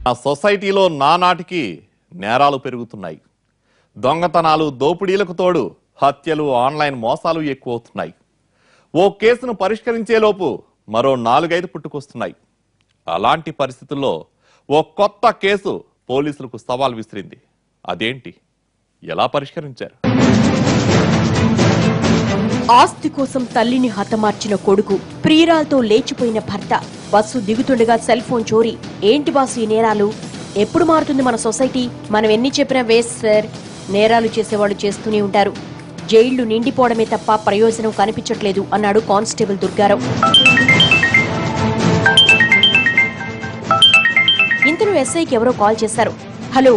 ఆ సొసైటీలో నానాటికి నేరాలు పెరుగుతున్నాయి. దొంగతనాలు, దోపిడీలకు తోడు హత్యలు, ఆన్లైన్ మోసాలు ఎక్కువవుతున్నాయి. ఓ కేసును పరిష్కరించేలోపు మరో 4-5 పుట్టుకొస్తున్నాయి. అలాంటి పరిస్థితుల్లో ఓ కొత్త కేసు పోలీసులకు సవాల్ విసిరింది. అదేంటి, ఎలా పరిష్కరించారు? ఆస్తి కోసం తల్లిని హతమార్చిన కొడుకు, ప్రియురాలతో లేచిపోయిన భర్త, బస్సు దిగుతుండగా సెల్ ఫోన్ చోరీ. ఏంటి బాసు ఈ నేరాలు? ఎప్పుడు మారుతుంది మన సొసైటీ? మనం ఎన్ని చెప్పినా వేస్ట్ సార్. నేరాలు చేసేవాళ్ళు చేస్తూనే ఉంటారు. జైళ్లు నిండిపోవడమే తప్ప ప్రయోజనం కనిపించట్లేదు అన్నాడు కానిస్టేబుల్ దుర్గారావు. ఇంతలో ఎస్ఐకి ఎవరో కాల్ చేశారు. హలో,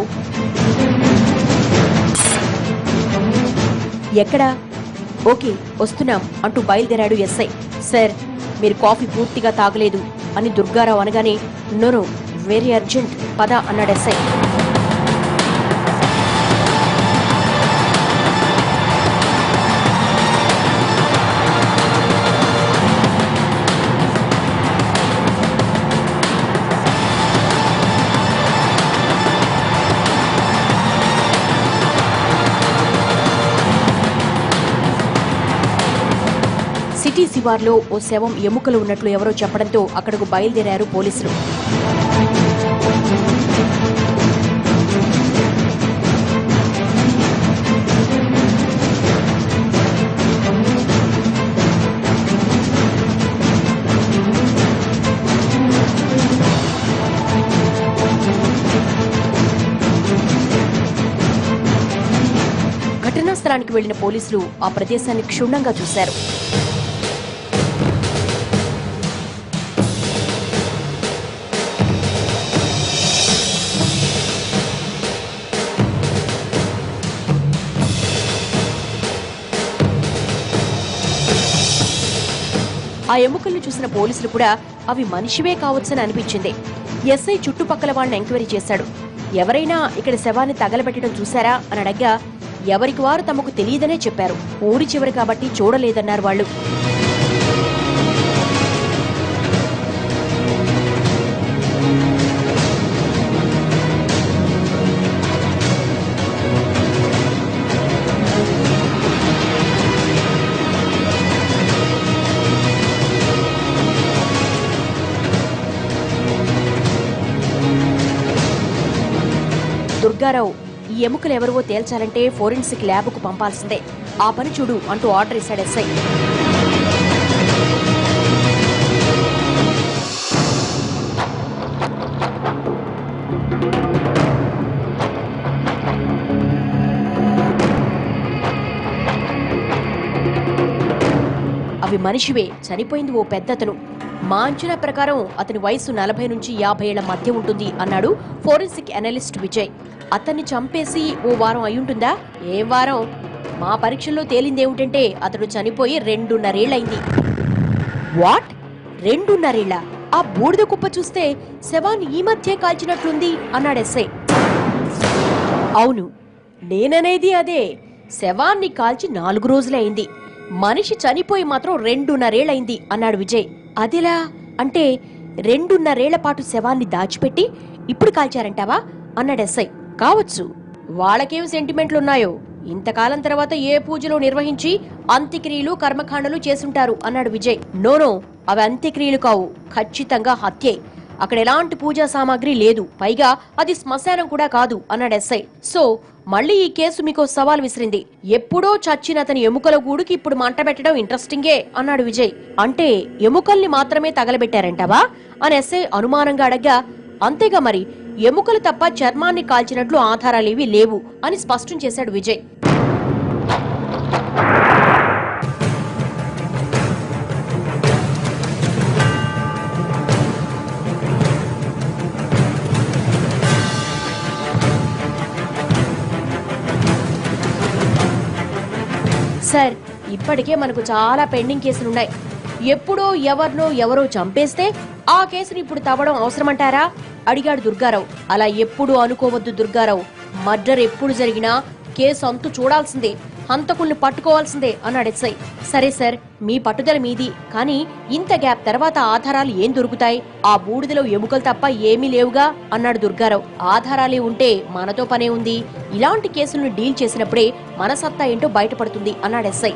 ఎక్కడా? ఓకే, వస్తున్నాం అంటూ బయలుదేరాడు ఎస్ఐ. సార్, మీరు కాఫీ పూర్తిగా తాగలేదు అని దుర్గారావు అనగానే, నో వెరీ అర్జెంట్, పద అన్నాడు ఎస్ఐ. సిటీ శివార్లో ఓ శవం ఎముకలు ఉన్నట్లు ఎవరో చెప్పడంతో అక్కడకు బయలుదేరారు పోలీసులు. ఘటనా స్థలానికి వెళ్లిన పోలీసులు ఆ ప్రదేశాన్ని క్షుణ్ణంగా చూశారు. ఆ ఎముకలను చూసిన పోలీసులు కూడా అవి మనిషివే కావచ్చని అనిపించింది. ఎస్ఐ చుట్టుపక్కల వాళ్ళని ఎంక్వైరీ చేశాడు. ఎవరైనా ఇక్కడ శవాన్ని తగలబెట్టడం చూశారా అని అడగ్గా ఎవరికి వారు తమకు తెలియదనే చెప్పారు. ఊరి చివరి కాబట్టి చూడలేదన్నారు వాళ్ళు. దుర్గారావు, ఈ ఎముకలు ఎవరివో తేల్చాలంటే ఫోరెన్సిక్ ల్యాబ్కు పంపాల్సిందే. ఆ పని చూడు అంటూ ఆర్డర్ ఇస్తాడు ఎస్ఐ. అవి మనిషివే, చనిపోయింది ఓ పెద్దతను. మా అంచనా ప్రకారం అతని వయసు 40 నుంచి 50 ఏళ్ల మధ్య ఉంటుంది అన్నాడు ఫోరెన్సిక్ అనలిస్ట్ విజయ్. అతన్ని చంపేసి ఓ వారం అయ్యుంటుందా? ఏ వారం? మా పరీక్షల్లో తేలిందేమిటంటే అతడు చనిపోయి 2.5 ఏళ్లయింది. వాట్? 2.5 ఏళ్ల? ఆ బూడిద కుప్ప చూస్తే శవాన్ని ఈ మధ్య కాల్చినట్లుంది అన్నాడు ఎస్ఐ. అవును, నేననేది అదే. శవాన్ని కాల్చి 4 రోజులే అయింది. మనిషి చనిపోయి మాత్రం 2.5 ఏళ్లయింది అన్నాడు విజయ్. అదిలా? అంటే 2.5 ఏళ్ల పాటు శవాన్ని దాచిపెట్టి ఇప్పుడు కాల్చారంటావా అన్నాడు ఎస్ఐ. కావచ్చు, వాళ్ళకేం సెంటిమెంట్లున్నాయో. ఇంతకాలం తర్వాత ఏ పూజలు నిర్వహించి అంత్యక్రియలు, కర్మకాండలు చేసుంటారు అన్నాడు విజయ్. నోనో, అవి అంత్యక్రియలు కావు, ఖచ్చితంగా హత్యే. అక్కడ ఎలాంటి పూజా సామాగ్రి లేదు, పైగా అది శ్మశానం కూడా కాదు అన్నాడు ఎస్ఐ. సో మళ్ళీ ఈ కేసు మీకు సవాల్ విసిరింది. ఎప్పుడో చచ్చిన అతని ఎముకల గూడుకి ఇప్పుడు మంట పెట్టడం ఇంట్రెస్టింగే అన్నాడు విజయ్. అంటే ఎముకల్ని మాత్రమే తగలబెట్టారంటావా అని ఎస్ఐ అనుమానంగా అడగ్గా, అంతేగా మరి, ఎముకలు తప్ప చర్మాన్ని కాల్చినట్లు ఆధారాలేవీ లేవు అని స్పష్టం చేశాడు విజయ్. సార్, ఇప్పటికే మనకు చాలా పెండింగ్ కేసులున్నాయి. ఎప్పుడో ఎవరో చంపేస్తే ఆ కేసుని ఇప్పుడు తవ్వడం అవసరమంటారా అడిగాడు దుర్గారావు. అలా ఎప్పుడు అనుకోవద్దు దుర్గారావు. మర్డర్ ఎప్పుడు జరిగినా కేసు అంతు చూడాల్సిందే. హంతకుల్ని పట్టుకోవాల్సిందే అన్నాడు ఎస్ఐ. సరే సార్, మీ పట్టుదల మీది, కానీ ఇంత గ్యాప్ తర్వాత ఆధారాలు ఏం దొరుకుతాయి? ఆ బూడిదలో ఎముకలు తప్ప ఏమీ లేవుగా అన్నాడు దుర్గారావు. ఆధారాలే ఉంటే మనతో పనే ఉంది. ఇలాంటి కేసులను డీల్ చేసినప్పుడే మన సత్తా ఏంటో బయటపడుతుంది అన్నాడు ఎస్ఐ.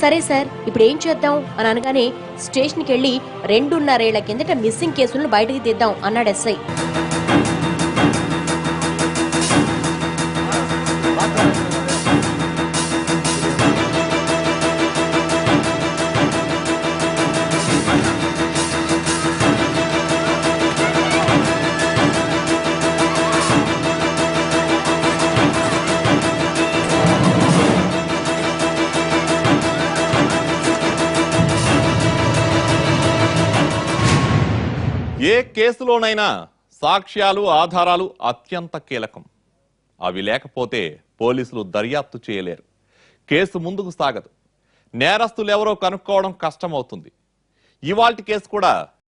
సరే సార్, ఇప్పుడు ఏం చేద్దాం అని అనగానే స్టేషన్కి వెళ్లి 2.5 ఏళ్ల కిందట మిస్సింగ్ కేసులను బయటకు తీద్దాం అన్నాడు ఎస్ఐ. ఏ కేసులోనైనా సాక్ష్యాలు ఆధారాలు అత్యంత కీలకం. అవి లేకపోతే పోలీసులు దర్యాప్తు చేయలేరు, కేసు ముందుకు సాగదు, నేరస్తులెవరో కనుక్కోవడం కష్టమవుతుంది. ఇవాల్టి కేసు కూడా